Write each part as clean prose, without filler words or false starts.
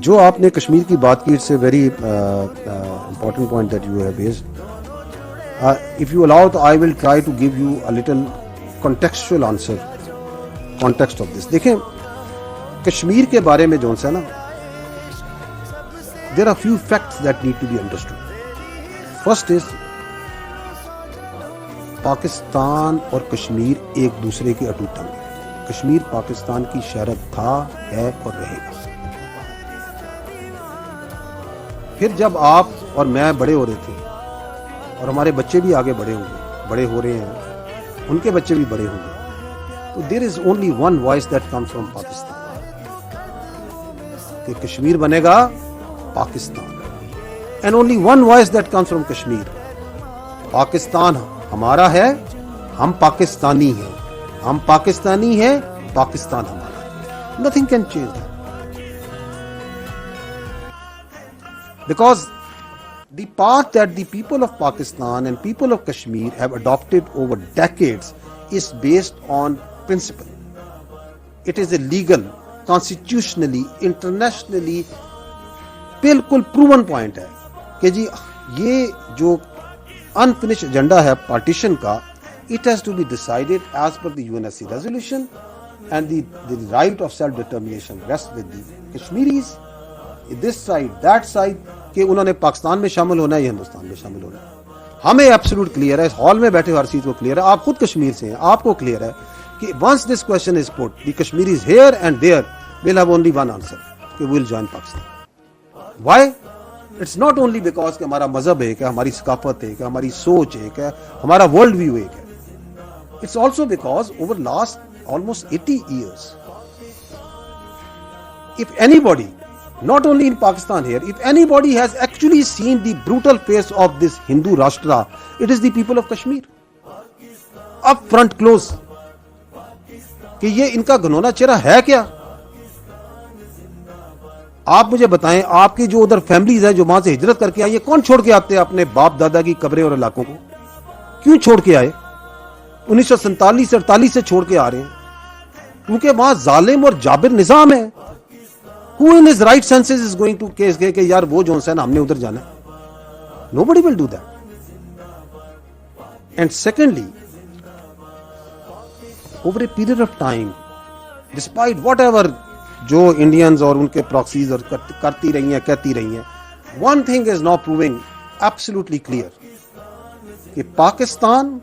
جو آپ نے کشمیر کی بات کی, it's a very important point that you have raised. If you allow, I will try to give you a little contextual answer, context of this. دیکھیں کشمیر کے بارے میں جو ہے نا, there are few facts that need to be understood. First is Pakistan اور کشمیر ایک دوسرے کے اٹوٹ ہیں. کشمیر پاکستان کی شہرت تھا, ہے اور رہے گا. پھر جب آپ اور میں بڑے ہو رہے تھے اور ہمارے بچے بھی آگے بڑے ہوں گے, بڑے ہو رہے ہیں, ان کے بچے بھی بڑے ہوں گے, تو there is only one voice that comes from Pakistan, کہ کشمیر بنے گا Pakistan. And only one voice that comes from Kashmir, Pakistan ہمارا ہے, ہم پاکستانی ہیں, ہم پاکستانی ہیں, پاکستان ہمارا ہے. Nothing can change that. Because the path that the people of Pakistan and people of Kashmir have adopted over decades is based on principle. It is a legal, constitutionally, internationally بالکل proven point ہے کہ جی یہ جو unfinished agenda ہے partition کا, it has to be decided as per the UNSC resolution, and the right of self-determination rests with the Kashmiris, this side, that side, کہ انہوں نے پاکستان میں شامل ہونا ہے یا ہندوستان میں شامل ہونا ہے. ہمیں ایبسولوٹ کلیئر ہے, اس ہال میں بیٹھے ہر چیز کو کلیئر ہے. آپ خود کشمیر سے ہیں, آپ کو کلیئر ہے کہ once this question is put, the Kashmiris here and there will have only one answer, کہ we will join Pakistan. Why? It's not only because کہ ہمارا مذہب ایک ہے, ہماری ثقافت ایک ہے, ہماری سوچ ایک ہے, ہمارا ورلڈ ویو ایک ہے. It's also because over last almost 80 years, if anybody, not only in Pakistan here, if anybody has actually seen the brutal face of this Hindu Rashtra, it is the people of Kashmir. Up front close. کہ یہ ان کا گھنونا چہرہ ہے کیا؟ آپ مجھے بتائیں, آپ کی جو ادھر فیملیز ہیں جو وہاں سے ہجرت کر کے آئی, یہ کون چھوڑ کے آتے ہیں اپنے باپ دادا کی قبریں اور علاقوں کو؟ کیوں چھوڑ کے آئے؟ 1947 سے 48 سے چھوڑ کے آ رہے ہیں, کیونکہ وہاں ظالم اور جابر نظام ہے. Who in his right senses is going to case کہ یار وہ جو ہے نا ہم نے ادھر جانا ہے؟ Nobody will do that. And secondly, over a period of time, despite whatever جو انڈینز اور ان کے پراکسیز اور کرتی رہی ہیں, کہتی رہی ہیں, one thing is now proving absolutely clear کہ Pakistan,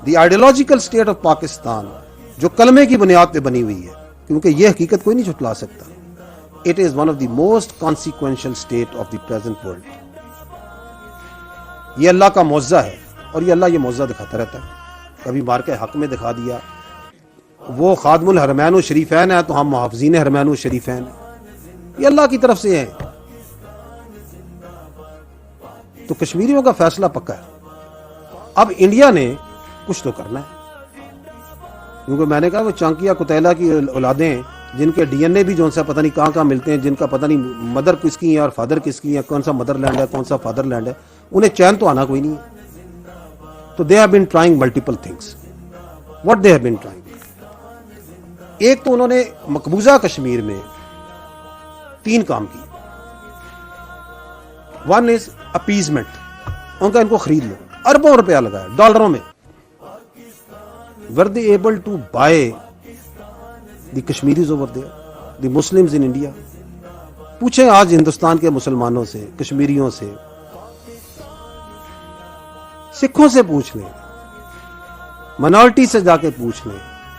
the ideological state of Pakistan, جو کلمے کی بنیاد پہ بنی ہوئی ہے, کیونکہ یہ حقیقت کوئی نہیں جھٹلا سکتا, it is one of the most consequential state of the present world. یہ اللہ کا معجزہ ہے, اور یہ اللہ یہ معجزہ دکھاتا رہتا ہے. کبھی مار کے حق میں دکھا دیا, وہ خادم الحرمین و شریفین ہے تو ہم محافظین حرمین و شریفین ہیں. یہ اللہ کی طرف سے ہیں. تو کشمیریوں کا فیصلہ پکا ہے. اب انڈیا نے کچھ تو کرنا ہے, کیونکہ میں نے کہا وہ چانکیا کتیلا کی اولادیں ہیں جن کے ڈی این اے بھی جو سا پتہ نہیں کہاں کہاں ملتے ہیں, جن کا پتہ نہیں مدر کس کی ہے اور فادر کس کی ہے, کون سا مدر لینڈ ہے کون سا فادر لینڈ ہے, انہیں چین تو آنا کوئی نہیں ہے. تو they have been trying multiple things. What they have been trying, ایک تو انہوں نے مقبوضہ کشمیر میں 3 کام کیے. ون از اپیزمنٹ, ان کو خرید لو, اربوں روپیہ لگایا ڈالروں میں. were they able to buy the Kashmiris over there, the Muslims in India? پوچھیں آج ہندوستان کے مسلمانوں سے, کشمیریوں سے, سکھوں سے پوچھ لیں, منارٹی سے جا کے پوچھ لیں,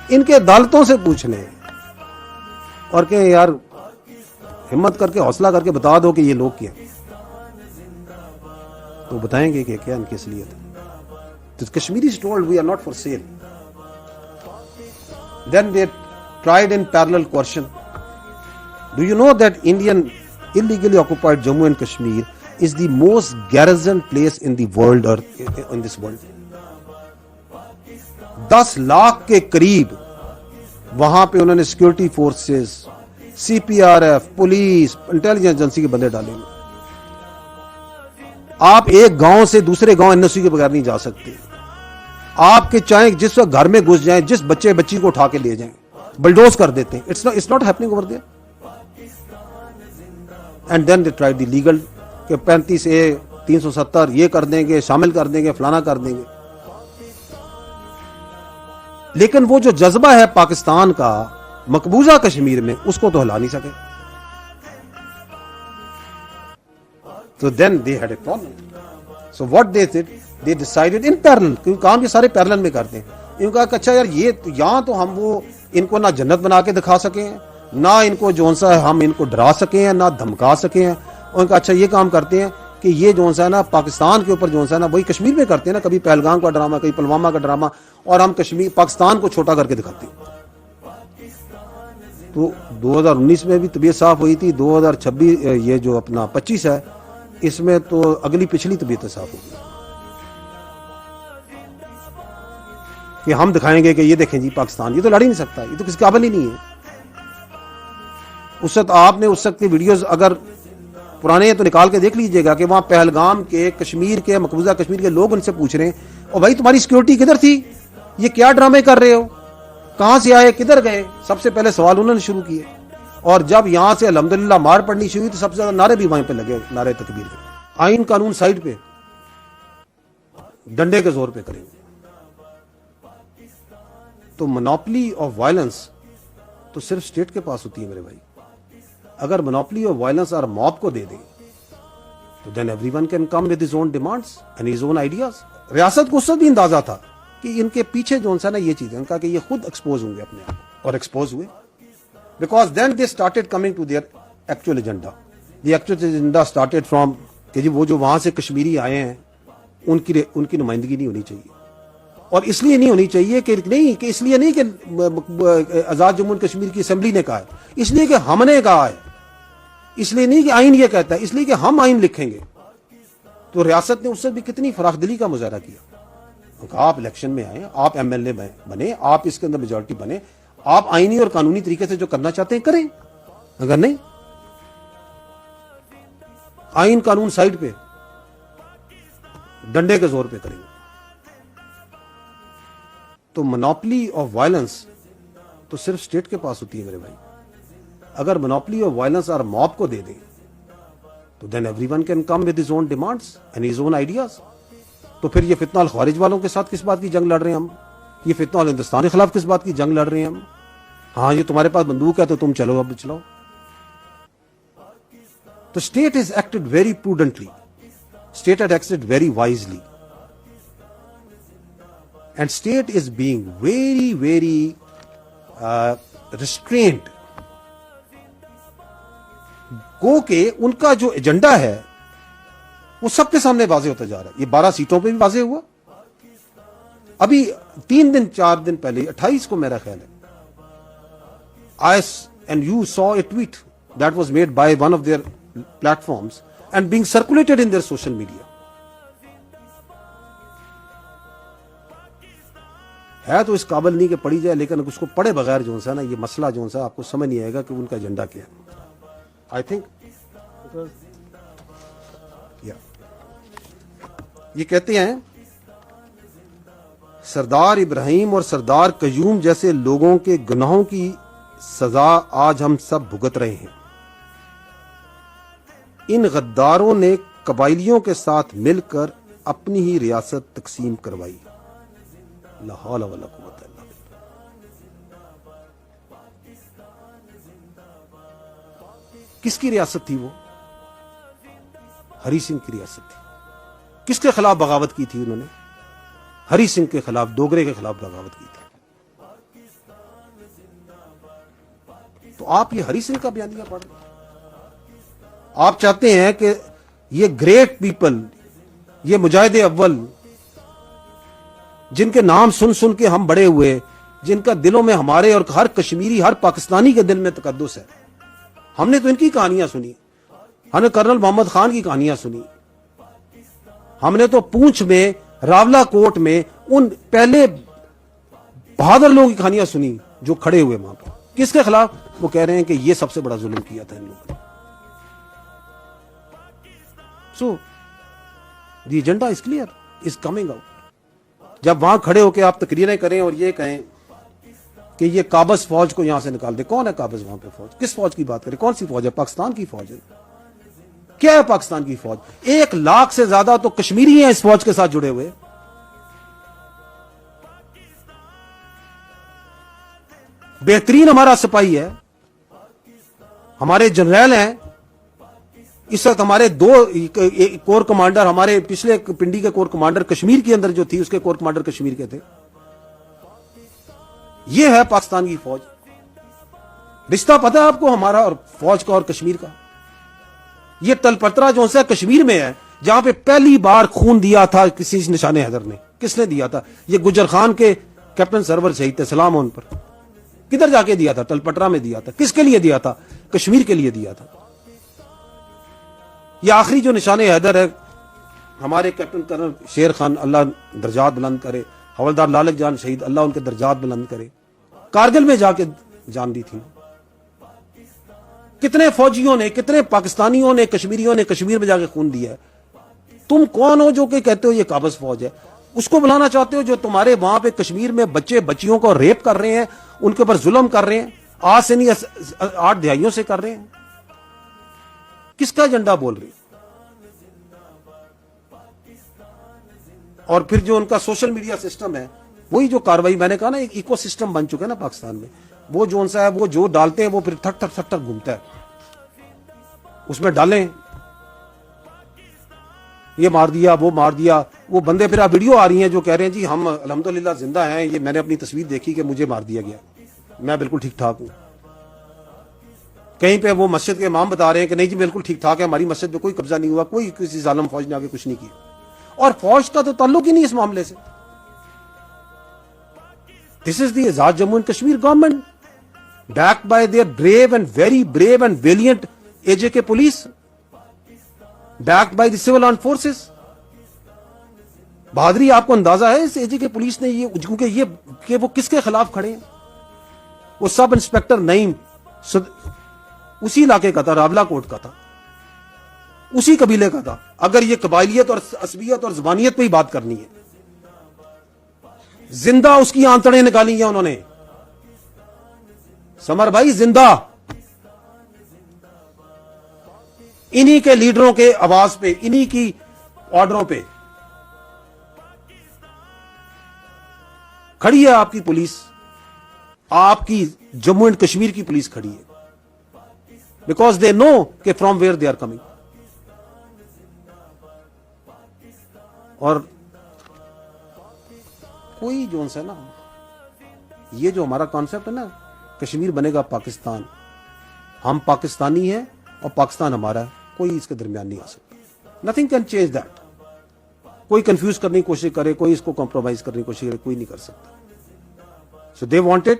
ان کے عدالتوں سے پوچھ لیں, اور کہ یار ہمت کر کے حوصلہ کر کے بتا دو کہ یہ لوگ کیا, تو بتائیں گے کہ کیا ان کی اصلیت ہے. The Kashmiris told we are not for sale. Then they tried in parallel coercion. Do you know that Indian illegally occupied Jammu and Kashmir is the most garrisoned place in the world, or in this world? 10 lakh کے قریب وہاں پہ انہوں نے security forces, C P R F, police, intelligence agency کے بندے ڈالے ہوئے. آپ ایک گاؤں سے دوسرے گاؤں این او سی کے بغیر نہیں جا سکتے. آپ کے چاہیں جس وقت گھر میں گھس جائیں, جس بچے بچی کو اٹھا کے لے جائیں, بلڈوز کر دیتے ہیں. It's not happening over there. And then they try the legal کہ 35A 370 یہ کر دیں گے, شامل کر دیں گے, فلانا کر دیں گے. لیکن وہ جو جذبہ ہے پاکستان کا مقبوضہ کشمیر میں, اس کو تو ہلا نہیں سکے. So then they had a problem. So what they did, they decided in parallel, کیونکہ کام یہ سارے پیرلل میں کرتے ہیں. انہوں نے کہا کہ اچھا یار یہ یہاں تو ہم وہ ان کو نہ جنت بنا کے دکھا سکے ہیں, نہ ان کو جون سا ہم ان کو ڈرا سکے ہیں, نہ دھمکا سکے ہیں. انہوں نے کہا اچھا یہ کام کرتے ہیں کہ یہ جون سا ہے نا پاکستان کے اوپر جون سا ہے نا وہی کشمیر میں کرتے ہیں نا, کبھی پہلگام کا ڈرامہ, کبھی پلوامہ کا ڈرامہ, اور ہم کشمیر پاکستان کو چھوٹا کر کے دکھاتے ہیں. تو 2019 میں بھی طبیعت صاف ہوئی تھی, 2026 یہ جو اپنا 25 ہے اس میں تو اگلی پچھلی طبیعت صاف ہوگی کہ ہم دکھائیں گے کہ یہ دیکھیں جی پاکستان یہ تو لڑ ہی نہیں سکتا, یہ تو کسی قابل ہی نہیں ہے. اس وقت آپ نے اس وقت کی ویڈیوز اگر پرانے ہیں تو نکال کے دیکھ لیجئے گا کہ وہاں پہلگام کے کشمیر کے مقبوضہ کشمیر کے لوگ ان سے پوچھ رہے ہیں اور بھائی تمہاری سیکیورٹی کدھر تھی, یہ کیا ڈرامے کر رہے ہو, کہاں سے آئے, کدھر گئے. سب سے پہلے سوال انہوں نے شروع کیے, اور جب یہاں سے الحمدللہ مار پڑنی شروع ہوئی تو سب سے زیادہ نعرے بھی وہیں پہ لگے, نعرے تکبیر کے. آئین قانون سائڈ پہ, ڈنڈے کے زور پہ کریں گے. تو منوپلی آف وائلنس تو صرف اسٹیٹ کے پاس ہوتی ہے میرے بھائی. اگر منوپلی آف وائلنس اور موب کو دے دیں تو then everyone can come with his own demands and his own ideas. ریاست کو اس سے بھی اندازہ تھا کہ ان کے پیچھے جو نا یہ چیزیں, ان کا کہ یہ خود ایکسپوز ہوں گے اپنے آپ, اور ایکسپوز ہوئے. Because then they started coming to their actual agenda. The actual agenda started from کہ جی وہ جو وہاں سے کشمیری آئے ہیں ان کی نمائندگی نہیں ہونی چاہیے. اور اس لیے نہیں ہونی چاہیے کہ نہیں کہ اس لیے نہیں کہ آزاد جموں کشمیر کی اسمبلی نے کہا ہے, اس لیے کہ ہم نے کہا ہے, اس لیے نہیں کہ آئین یہ کہتا ہے, اس لیے کہ ہم آئین لکھیں گے. تو ریاست نے اس سے بھی کتنی فراخ دلی کا مظاہرہ کیا. آپ الیکشن میں آئے, آپ MLA بنے, آپ اس کے اندر میجورٹی بنے, آپ آئینی اور قانونی طریقے سے جو کرنا چاہتے ہیں کریں, اگر نہیں آئین قانون سائڈ پہ, ڈنڈے کے زور پہ کریں گے. تو منوپلی آف وائلنس تو صرف اسٹیٹ کے پاس ہوتی ہے میرے بھائی. اگر منوپلی آف وائلنس اور موب کو دے دیں تو then everyone can come with his own demands and his own ideas. تو پھر یہ فتنہ الخوارج والوں کے ساتھ کس بات کی جنگ لڑ رہے ہیں ہم, یہ فتنہ الہندوستان کے خلاف کس بات کی جنگ لڑ رہے ہیں ہم. ہاں یہ تمہارے پاس بندوق ہے تو تم چلو اب چلاؤ. تو state has acted very prudently, state head acted very wisely, and state is being very very restrained. گو کہ ان کا جو ایجنڈا ہے وہ سب کے سامنے واضح ہوتا جا رہا ہے. یہ 12 سیٹوں پہ بھی واضح ہوا. ابھی 4 دن پہلے 28 کو میرا خیال ہے and you saw a tweet that was made by one of their platforms and being circulated in their social media. ہے تو اس قابل نہیں کہ پڑھی جائے, لیکن اس کو پڑھے بغیر جو ہے نا یہ مسئلہ جو ہے آپ کو سمجھ نہیں آئے گا کہ ان کا ایجنڈا کیا ہے. آئی تھنک یہ کہتے ہیں سردار ابراہیم اور سردار قیوم جیسے لوگوں کے گناہوں کی سزا آج ہم سب بھگت رہے ہیں. ان غداروں نے قبائلیوں کے ساتھ مل کر اپنی ہی ریاست تقسیم کروائی. لا حول ولا قوت الا باللہ. کس کی ریاست تھی وہ؟ ہری سنگھ کی ریاست تھی. کس کے خلاف بغاوت کی تھی انہوں نے؟ ہری سنگھ کے خلاف, ڈوگرے کے خلاف بغاوت کی تھی. تو آپ یہ ہری سنگھ کا بیانیہ پڑھ رہے ہیں. آپ چاہتے ہیں کہ یہ گریٹ پیپل, یہ مجاہد اول جن کے نام سن سن کے ہم بڑے ہوئے, جن کا دلوں میں ہمارے اور ہر کشمیری ہر پاکستانی کے دل میں تقدس ہے, ہم نے تو ان کی کہانیاں سنی, ہم نے کرنل محمد خان کی کہانیاں سنی, ہم نے تو پونچھ میں راولا کوٹ میں ان پہلے بہادر لوگوں کی کہانیاں سنی جو کھڑے ہوئے وہاں پر. کس کے خلاف؟ وہ کہہ رہے ہیں کہ یہ سب سے بڑا ظلم کیا تھا ان لوگوں نے. So the agenda is clear, is coming out. جب وہاں کھڑے ہو کے آپ تقریریں کریں اور یہ کہیں کہ یہ قابض فوج کو یہاں سے نکال دے. کون ہے قابض وہاں پہ فوج؟ کس فوج کی بات کریں؟ کون سی فوج ہے؟ پاکستان کی فوج ہے. کیا ہے پاکستان کی فوج؟ 1 لاکھ سے زیادہ تو کشمیری ہیں اس فوج کے ساتھ جڑے ہوئے. بہترین ہمارا سپاہی ہے, ہمارے جنرل ہیں. اس وقت ہمارے 2 کور کمانڈر, ہمارے پچھلے پنڈی کے کور کمانڈر کشمیر کے اندر جو تھی اس کے کور کمانڈر کشمیر کے تھے. یہ ہے پاکستان کی فوج. رشتہ پتہ ہے آپ کو ہمارا اور فوج کا اور کشمیر کا؟ یہ تلپترا جو ہے کشمیر میں ہے, جہاں پہ پہلی بار خون دیا تھا کسی نشان حیدر نے. کس نے دیا تھا؟ یہ گجر خان کے کیپٹن سرور شہید تھے, سلام ان پر. کدھر جا کے دیا تھا؟ تلپٹرا میں دیا تھا. کس کے لیے دیا تھا؟ کشمیر کے لیے دیا تھا. یہ آخری جو نشان حیدر ہے ہمارے کیپٹن کرنل شیر خان, اللہ درجات بلند کرے, حوالدار لالک جان شہید, اللہ ان کے درجات بلند کرے, کارگل میں جا کے جان دی تھی. کتنے فوجیوں نے, کتنے پاکستانیوں نے, کشمیریوں نے کشمیر میں جا کے خون دیا ہے. تم کون ہو جو کہ کہتے ہو یہ قابض فوج ہے؟ اس کو بلانا چاہتے ہو جو تمہارے وہاں پہ کشمیر میں بچے بچیوں کو ریپ کر رہے ہیں, ان کے اوپر ظلم کر رہے ہیں, آج سے نہیں 8 دہائیوں سے کر رہے ہیں. کس کا ایجنڈا بول رہے؟ اور پھر جو ان کا سوشل میڈیا سسٹم ہے, وہی جو کاروائی میں نے کہا نا, ایک ایکو سسٹم بن چکا ہے نا پاکستان میں. وہ جو ان سا ہے وہ جو ڈالتے ہیں وہ پھر تھک تھک تھک تھک گھومتا ہے. اس میں ڈالیں, یہ مار دیا, وہ مار دیا. وہ بندے پھر آپ ویڈیو آ رہی ہیں جو کہہ رہے ہیں جی ہم الحمدللہ زندہ ہیں, یہ میں نے اپنی تصویر دیکھی کہ مجھے مار دیا گیا, میں بالکل ٹھیک ٹھاک ہوں. کہیں پہ وہ مسجد کے امام بتا رہے ہیں کہ نہیں جی بالکل ٹھیک ٹھاک ہے, ہماری مسجد پہ کوئی قبضہ نہیں ہوا, کوئی کسی ظالم فوج نے آگے کچھ نہیں کیا. اور فوج کا تو تعلق ہی نہیں اس معاملے سے. This is the Azad Jammu and Kashmir government backed by their brave and very brave and valiant AJK police, backed by the civil armed forces. بہادری آپ کو اندازہ ہے اس AJK پولیس نے, یہ کیونکہ یہ کہ وہ کس کے خلاف کھڑے ہیں. وہ سب انسپیکٹر نعیم اسی علاقے کا تھا, راولا کوٹ کا تھا, اسی قبیلے کا تھا. اگر یہ قبائلیت اور عصبیت اور زبانیت پہ ہی بات کرنی ہے, زندہ اس کی آنتڑیں نکالی ہیں انہوں نے. سمر بھائی زندہ انہی کے لیڈروں کے آواز پہ, انہی کی آرڈروں پہ کھڑی ہے آپ کی پولیس, آپ کی جموں اینڈ کشمیر کی پولیس کھڑی ہے. بیکاز دے نو کہ from where they are coming. اور کوئی جو ہے نا, یہ جو ہمارا کانسیپٹ ہے نا, کشمیر بنے گا پاکستان, ہم پاکستانی ہیں اور پاکستان ہمارا ہے, کوئی اس کے درمیان نہیں آ سکتا. Nothing can change that. کوئی کنفیوز کرنے کی کوشش کرے, کوئی اس کو کمپرومائز کرنے کی کوشش کرے, کوئی نہیں کر سکتا. سو دے وانٹڈ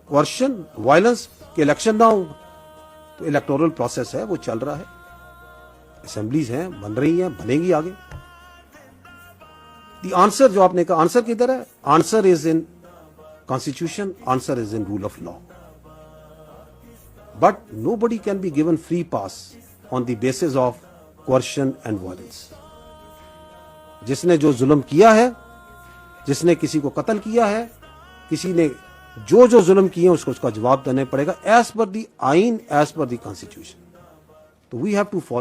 کوئرشن, وائلنس, کہ الیکشن نہ ہو. تو الیکٹورل پروسیس ہے وہ چل رہا ہے, اسمبلیز ہیں, بن رہی ہیں, بنے گی آگے. دی آنسر جو آپ نے کہا, آنسر کدھر ہے؟ Answer is in Constitution, answer is in rule of law. But nobody can be given free pass on the basis of coercion and violence. جس نے جو ظلم کیا ہے, جس نے کسی کو قتل کیا ہے, کسی نے جو ظلم کیے ہیں اس کو اس کا جواب دینا پڑے گا, as per the آئین, as per the Constitution. تو we have to follow.